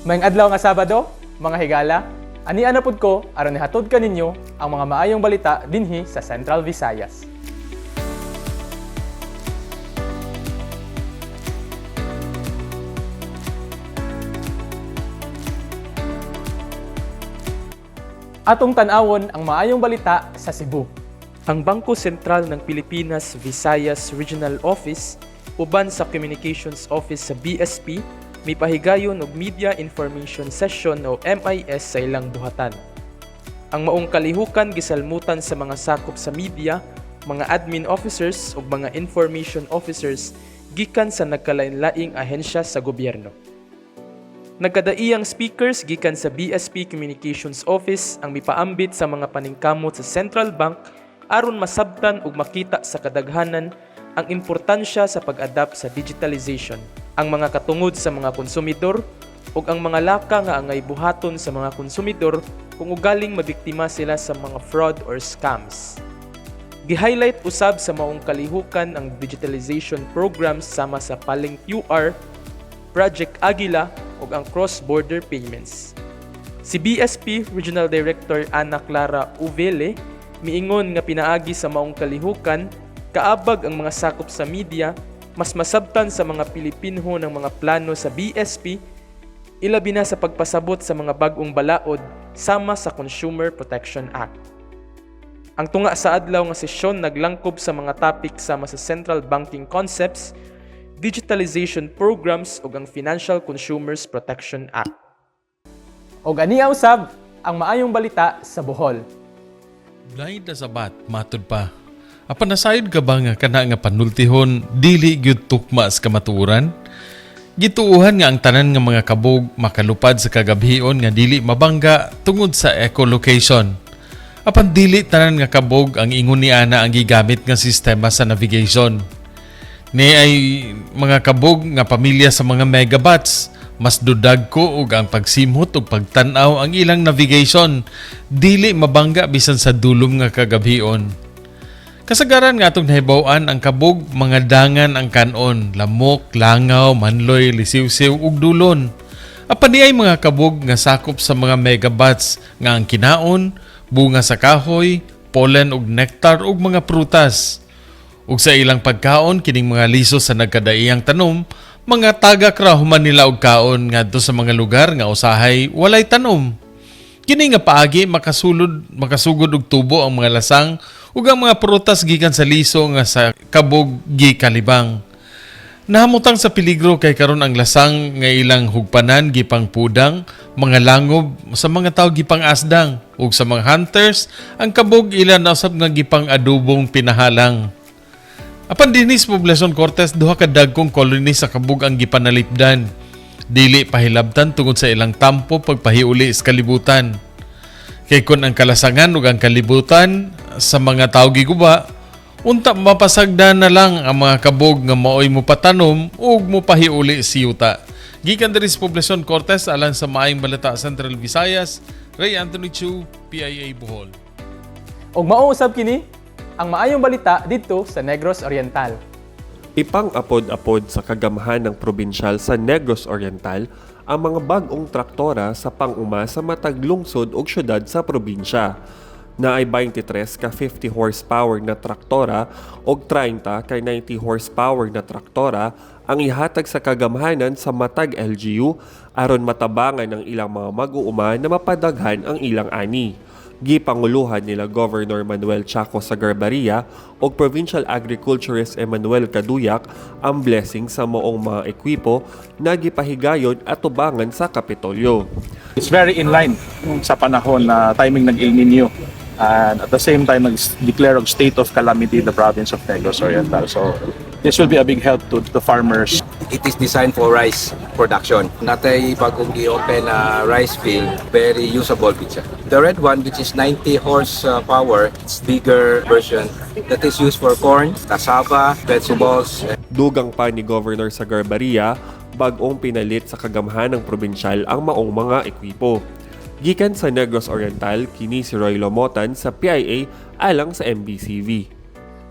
Maayong adlaw nga Sabado, mga higala. Ani anapod ko aron nihatod kaninyo ang mga maayong balita dinhi sa Central Visayas. Atong tan-awon ang maayong balita sa Cebu. Ang Bangko Sentral ng Pilipinas Visayas Regional Office uban sa Communications Office sa BSP may pahigayon og Media Information Session o MIS sa ilang buhatan. Ang maong kalihukan gisalmutan sa mga sakop sa media, mga admin officers ug mga information officers gikan sa nagkalain-laing ahensya sa gobyerno. Nagkadaiyang speakers gikan sa BSP Communications Office ang mipaambit sa mga paningkamot sa Central Bank aron masabtan ug makita sa kadaghanan ang importansya sa pag-adapt sa digitalization, ang mga katungod sa mga konsumidor ug ang mga laka nga angay buhaton sa mga konsumidor kung ugaling mabiktima sila sa mga fraud or scams. Gi-highlight usab sa maong kalihukan ang digitalization programs sama sa Paling QR, Project Agila ug ang cross-border payments. Si BSP Regional Director Ana Clara Uvele miingon nga pinaagi sa maong kalihukan kaabag ang mga sakop sa media mas masabtan sa mga Pilipinho ng mga plano sa BSP ilabi na sa pagpasabot sa mga bag-ong balaod sama sa Consumer Protection Act. Ang tunga sa adlaw nga sesyon naglangkob sa mga topic sama sa central banking concepts, digitalization programs ug ang Financial Consumers Protection Act. Og aniya usab ang maayong balita sa Bohol. Blind na sabat, matud pa. Apan nasayod ka ba nga kana nga panultihon dili gyud tukma sa kamatuoran? Gituuhan nga ang tanan nga mga kabog makalupad sa kagabhion nga dili mabangga tungod sa echolocation. Apan dili tanan nga kabog ang ingon ni ana ang gigamit nga sistema sa navigation. Ni ay mga kabog nga pamilya sa mga megabats, mas dudag ko og ang pagsimhot ug pagtan-aw ang ilang navigation dili mabangga bisan sa dulom nga kagabhion. Kasagaran nga atong nahibaw-an ang kabog mga dangan ang kanon, lamok, langaw, manloy, lisiw-siw ug dulon. Apan niay mga kabog nga sakop sa mga megabats nga ang kinaon, bunga sa kahoy, pollen ug nectar ug mga prutas. Ug sa ilang pagkaon kining mga liso sa nagkadaiyang tanom, mga tagak ra human nila og kaon ngadto sa mga lugar nga usahay walay tanom. Kini nga paagi makasugod og tubo ang mga lasang ug ang mga prutas gikan sa liso nga sa kabog gikalibang. Nahamutang sa peligro kay karon ang lasang nga ilang hugpanan gipang pudang, mga langob sa mga tawo gipang asdang ug sa mga hunters ang kabog ila na usab nga gipang adubong pinahalang. Apan dinis Poblacion Cortes duha ka dagkong colony sa kabog ang gipanalipdan. Dili pahilabtan tungod sa ilang tampo pagpahiuli sa kalibutan. Kay kun ang kalasangan ug ang kalibutan sa mga tawo giguba, unta mapasagdan na lang ang mga kabog nga maoy mo patanom ug mo pahiuli sa yuta. Gikan diri sa Poblacion Cortes alang sa maayong balita Central Visayas, Ray Anthony Chu, PIA Bohol. Og mao usab kini ang maayong balita dito sa Negros Oriental. Ipang-apod-apod sa kagamhan ng probinsyal sa Negros Oriental ang mga bag-ong traktora sa pang-uma sa matag lungsod ug syudad sa probinsya. Naay 23 ka 50 horsepower na traktora ug 30 ka 90 horsepower na traktora ang ihatag sa kagamhanan sa matag LGU aron matabangan ang ilang mga mag-uuma na mapadaghan ang ilang ani. Gipanguluhan nila Governor Manuel Chaco Sagarbariya o Provincial Agriculturist Emmanuel Kaduyak ang blessing sa moong mga ekwipo na gipahigayon at tubangan sa Kapitolyo. It's very in line sa panahon na timing ng El Nino. And at the same time, nag-declare of state of calamity the province of Negros Oriental. So this will be a big help to the farmers. It is designed for rice production. Natay bagong i-open na rice field, very usable pizza. The red one, which is 90 horsepower, it's bigger version that is used for corn, cassava, vegetables. Dugang pa ni Governor Sagarbariya, bagong pinalit sa kagamhan ng probinsyal ang maong mga ekwipo. Gikan sa Negros Oriental, kini si Roy Lomotan sa PIA alang sa MBCV.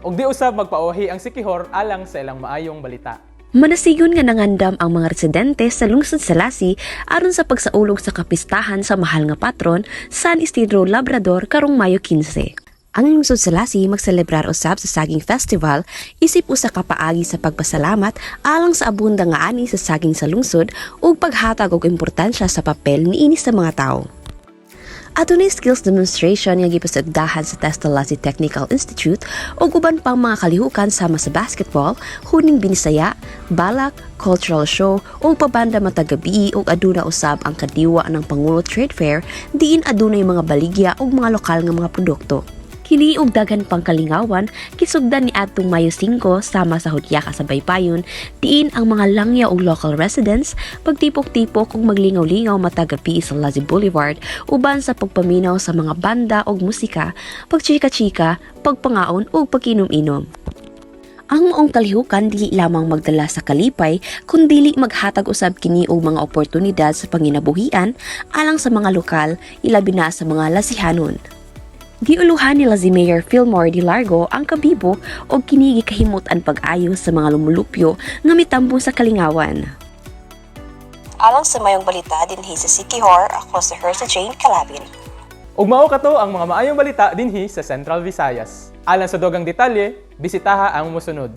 Og di usab magpauhi ang sikihor alang sa ilang maayong balita. Manasigon nga nangandam ang mga residente sa lungsod sa Lassi aron sa pagsaulog sa kapistahan sa mahal nga patron San Isidro Labrador karong Mayo 15. Ang lungsod sa Lassi magselebrar usab sa Saging Festival isip usa ka paagi sa pagpasalamat alang sa abunda nga ani sa saging sa lungsod ug paghatag og importansya sa papel niini sa mga tawo. Adunay skills demonstration nga gipasagdahan sa Testa Lassi Technical Institute ug uban pang mga kalihukan sama sa basketball, huning binisaya, balak, cultural show ug pabanda matag gabi ug aduna usab ang kadiwa ng Pangulo Trade Fair diin adunay mga baligya ug mga lokal nga mga produkto. Kini og daghan pang kalingawan kisugdan ni adtong Mayo 5 sama sa Hudyaka sa Baybayon diin ang mga langya ug local residents pagtipok-tipok ug maglingaw-lingaw matag gabi sa Lassi Boulevard uban sa pagpaminaw sa mga banda ug musika, pagchika-chika, pagpangaon ug pagkinom-inom. Ang maong kalihukan dili lamang magdala sa kalipay kundi maghatag usab kini og mga oportunidad sa panginabuhian alang sa mga lokal ilabi na sa mga Lasihanon. Giuluhan nila si Mayor Fillmore Di Largo ang kabibo o kinigi kahimutan pag-ayo sa mga lumulupyo nga mitambong sa kalingawan. Alang sa mayong balita dinhi sa Siquijor, ako si Hersa Jane Calabin. Ug mao kato ang mga maayong balita dinhi sa Central Visayas. Alang sa dogang detalye, bisitaha ang musunod.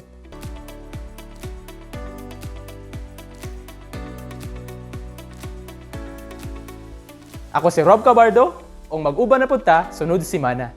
Ako si Rob Cabardo, ug mag-uban na pud ta sunod semana.